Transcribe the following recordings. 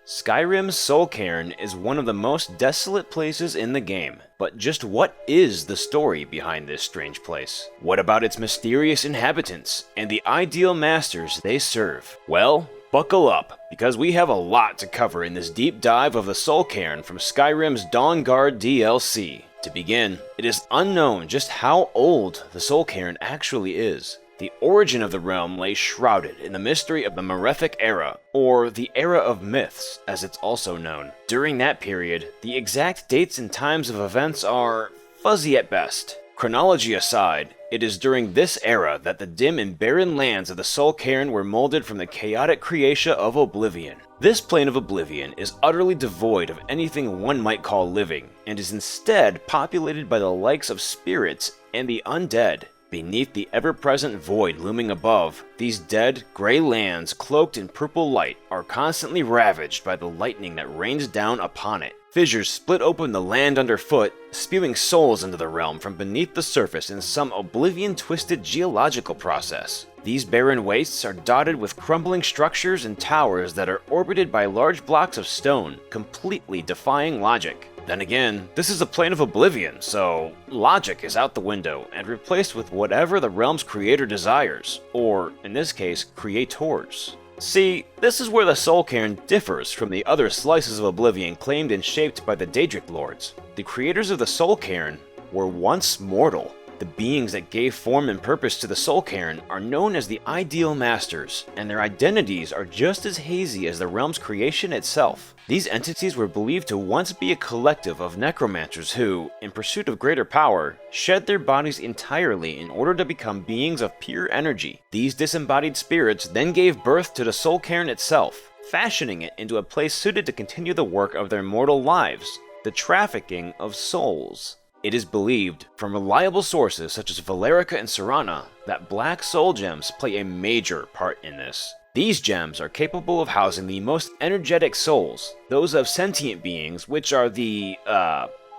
Skyrim Soul Cairn is one of the most desolate places in the game, but just what is the story behind this strange place? What about its mysterious inhabitants, and the ideal masters they serve? Well, buckle up, because we have a lot to cover in this deep dive of the Soul Cairn from Skyrim's Dawnguard DLC. To begin, it is unknown just how old the Soul Cairn actually is. The origin of the realm lay shrouded in the mystery of the Malefic Era, or the Era of Myths, as it's also known. During that period, the exact dates and times of events are fuzzy at best. Chronology aside, it is during this era that the dim and barren lands of the Soul Cairn were molded from the chaotic creatia of Oblivion. This plane of Oblivion is utterly devoid of anything one might call living, and is instead populated by the likes of spirits and the undead. Beneath the ever-present void looming above, these dead, gray lands cloaked in purple light are constantly ravaged by the lightning that rains down upon it. Fissures split open the land underfoot, spewing souls into the realm from beneath the surface in some oblivion-twisted geological process. These barren wastes are dotted with crumbling structures and towers that are orbited by large blocks of stone, completely defying logic. Then again, this is a plane of Oblivion, so logic is out the window and replaced with whatever the realm's creator desires, or, in this case, creators. See, this is where the Soul Cairn differs from the other slices of Oblivion claimed and shaped by the Daedric Lords. The creators of the Soul Cairn were once mortal. The beings that gave form and purpose to the Soul Cairn are known as the Ideal Masters, and their identities are just as hazy as the realm's creation itself. These entities were believed to once be a collective of necromancers who, in pursuit of greater power, shed their bodies entirely in order to become beings of pure energy. These disembodied spirits then gave birth to the Soul Cairn itself, fashioning it into a place suited to continue the work of their mortal lives, the trafficking of souls. It is believed, from reliable sources such as Valerica and Serana, that black soul gems play a major part in this. These gems are capable of housing the most energetic souls, those of sentient beings, which are the,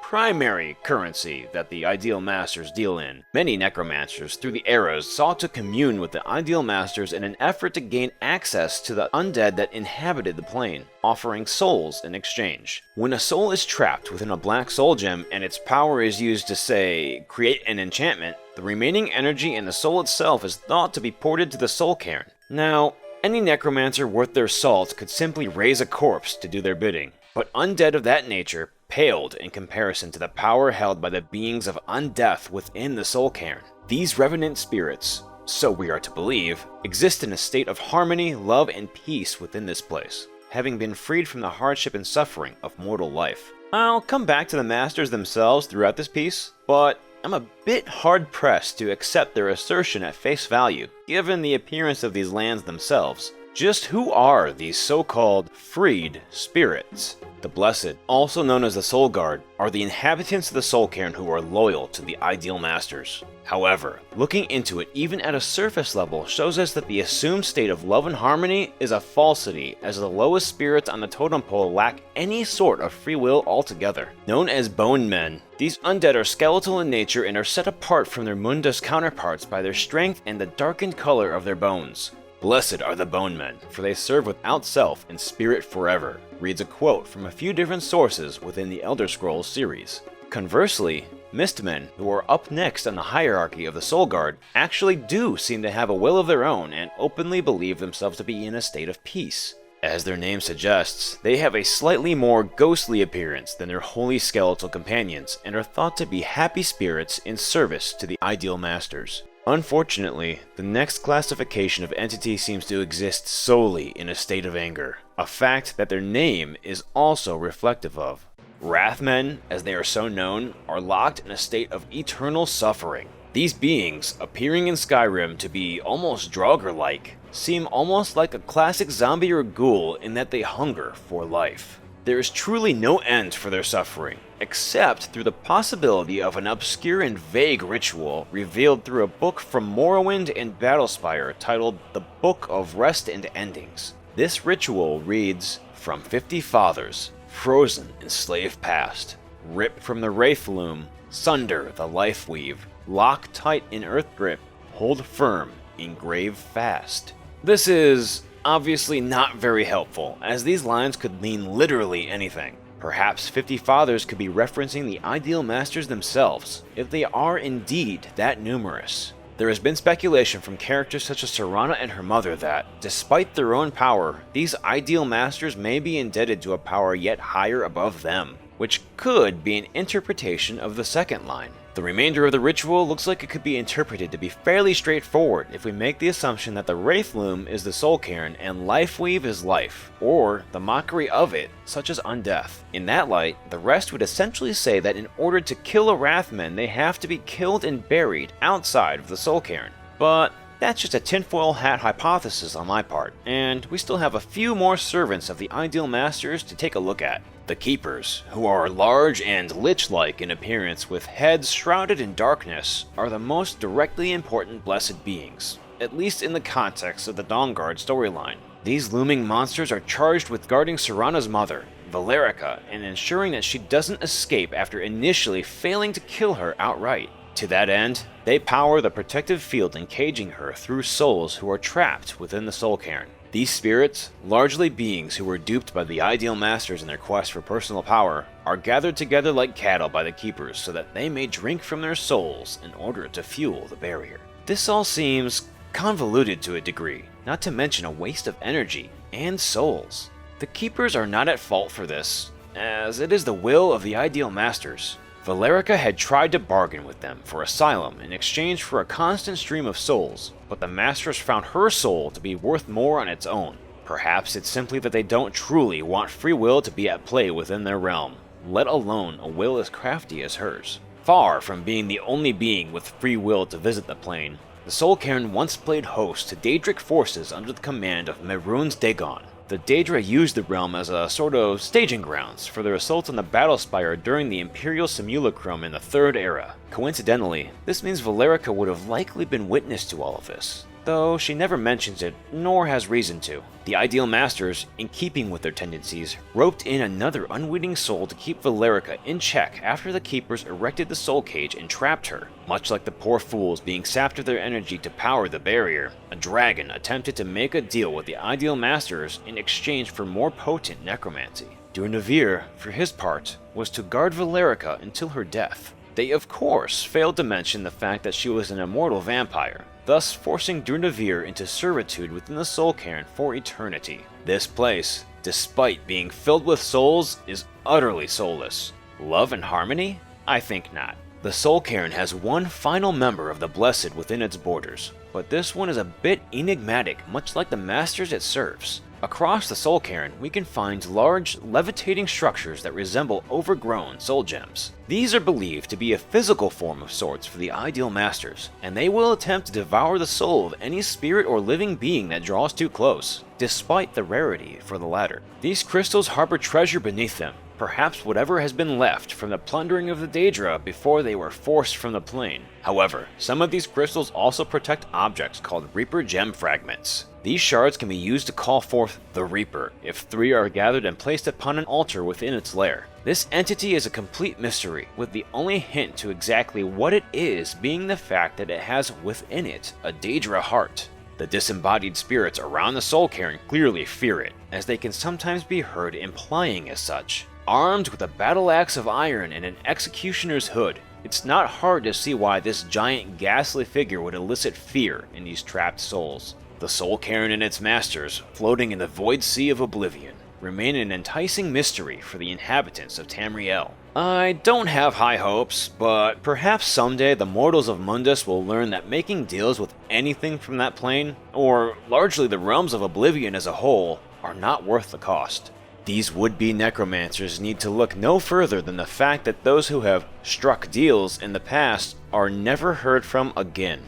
primary currency that the Ideal Masters deal in. Many necromancers through the eras sought to commune with the Ideal Masters in an effort to gain access to the undead that inhabited the plane, offering souls in exchange. When a soul is trapped within a black soul gem and its power is used to, say, create an enchantment, the remaining energy in the soul itself is thought to be ported to the Soul Cairn. Now, any necromancer worth their salt could simply raise a corpse to do their bidding, but undead of that nature paled in comparison to the power held by the beings of undeath within the Soul Cairn. These revenant spirits, so we are to believe, exist in a state of harmony, love, and peace within this place, having been freed from the hardship and suffering of mortal life. I'll come back to the masters themselves throughout this piece, but I'm a bit hard-pressed to accept their assertion at face value, given the appearance of these lands themselves. Just who are these so-called freed spirits? The Blessed, also known as the Soul Guard, are the inhabitants of the Soul Cairn who are loyal to the Ideal Masters. However, looking into it even at a surface level shows us that the assumed state of love and harmony is a falsity, as the lowest spirits on the totem pole lack any sort of free will altogether. Known as Bone Men, these undead are skeletal in nature and are set apart from their Mundus counterparts by their strength and the darkened color of their bones. Blessed are the Bone Men, for they serve without self and spirit forever, reads a quote from a few different sources within the Elder Scrolls series. Conversely, Mistmen, who are up next on the hierarchy of the Soul Guard, actually do seem to have a will of their own and openly believe themselves to be in a state of peace. As their name suggests, they have a slightly more ghostly appearance than their holy skeletal companions and are thought to be happy spirits in service to the Ideal Masters. Unfortunately, the next classification of entity seems to exist solely in a state of anger, a fact that their name is also reflective of. Wrathmen, as they are so known, are locked in a state of eternal suffering. These beings, appearing in Skyrim to be almost Draugr-like, seem almost like a classic zombie or ghoul in that they hunger for life. There is truly no end for their suffering, except through the possibility of an obscure and vague ritual revealed through a book from Morrowind and Battlespire titled The Book of Rest and Endings. This ritual reads, "From 50 fathers, frozen in slave past, rip from the wraith loom, sunder the life weave, lock tight in earth grip, hold firm in grave fast." This is obviously not very helpful, as these lines could mean literally anything. Perhaps 50 Fathers could be referencing the Ideal Masters themselves, if they are indeed that numerous. There has been speculation from characters such as Serana and her mother that, despite their own power, these Ideal Masters may be indebted to a power yet higher above them, which could be an interpretation of the second line. The remainder of the ritual looks like it could be interpreted to be fairly straightforward if we make the assumption that the Wraith Loom is the Soul Cairn and Lifeweave is life, or the mockery of it, such as undeath. In that light, the rest would essentially say that in order to kill a Wrathman, they have to be killed and buried outside of the Soul Cairn. But that's just a tinfoil hat hypothesis on my part, and we still have a few more servants of the Ideal Masters to take a look at. The Keepers, who are large and lich-like in appearance with heads shrouded in darkness, are the most directly important blessed beings, at least in the context of the Dawnguard storyline. These looming monsters are charged with guarding Serana's mother, Valerica, and ensuring that she doesn't escape after initially failing to kill her outright. To that end, they power the protective field encaging her through souls who are trapped within the Soul Cairn. These spirits, largely beings who were duped by the Ideal Masters in their quest for personal power, are gathered together like cattle by the Keepers so that they may drink from their souls in order to fuel the barrier. This all seems convoluted to a degree, not to mention a waste of energy and souls. The Keepers are not at fault for this, as it is the will of the Ideal Masters. Valerica had tried to bargain with them for asylum in exchange for a constant stream of souls, but the Masters found her soul to be worth more on its own. Perhaps it's simply that they don't truly want free will to be at play within their realm, let alone a will as crafty as hers. Far from being the only being with free will to visit the plane, the Soul Cairn once played host to Daedric forces under the command of Mehrunes Dagon. The Daedra used the realm as a sort of staging grounds for their assault on the Battlespire during the Imperial Simulacrum in the Third Era. Coincidentally, this means Valerica would have likely been witness to all of this, though she never mentions it, nor has reason to. The Ideal Masters, in keeping with their tendencies, roped in another unwitting soul to keep Valerica in check after the Keepers erected the Soul Cage and trapped her. Much like the poor fools being sapped of their energy to power the barrier, a dragon attempted to make a deal with the Ideal Masters in exchange for more potent necromancy. Durnavir, for his part, was to guard Valerica until her death. They of course failed to mention the fact that she was an immortal vampire, thus forcing Durnavir into servitude within the Soul Cairn for eternity. This place, despite being filled with souls, is utterly soulless. Love and harmony? I think not. The Soul Cairn has one final member of the Blessed within its borders, but this one is a bit enigmatic, much like the Masters it serves. Across the Soul Cairn, we can find large, levitating structures that resemble overgrown soul gems. These are believed to be a physical form of sorts for the Ideal Masters, and they will attempt to devour the soul of any spirit or living being that draws too close, despite the rarity for the latter. These crystals harbor treasure beneath them, perhaps whatever has been left from the plundering of the Daedra before they were forced from the plane. However, some of these crystals also protect objects called Reaper Gem Fragments. These shards can be used to call forth the Reaper if 3 are gathered and placed upon an altar within its lair. This entity is a complete mystery, with the only hint to exactly what it is being the fact that it has within it a Daedra heart. The disembodied spirits around the Soul Cairn clearly fear it, as they can sometimes be heard implying as such. Armed with a battle axe of iron and an executioner's hood, it's not hard to see why this giant ghastly figure would elicit fear in these trapped souls. The Soul Cairn and its masters, floating in the void sea of oblivion, remain an enticing mystery for the inhabitants of Tamriel. I don't have high hopes, but perhaps someday the mortals of Mundus will learn that making deals with anything from that plane, or largely the realms of oblivion as a whole, are not worth the cost. These would-be necromancers need to look no further than the fact that those who have struck deals in the past are never heard from again.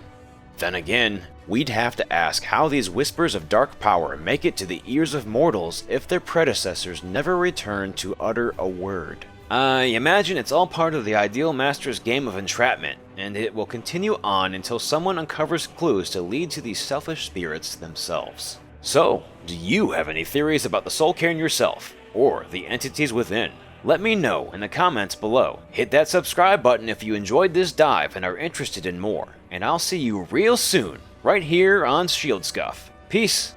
Then again, we'd have to ask how these whispers of dark power make it to the ears of mortals if their predecessors never return to utter a word. I imagine it's all part of the Ideal Master's game of entrapment, and it will continue on until someone uncovers clues to lead to these selfish spirits themselves. So, do you have any theories about the Soul Cairn yourself, or the entities within? Let me know in the comments below. Hit that subscribe button if you enjoyed this dive and are interested in more, and I'll see you real soon, right here on ShieldScuff. Peace!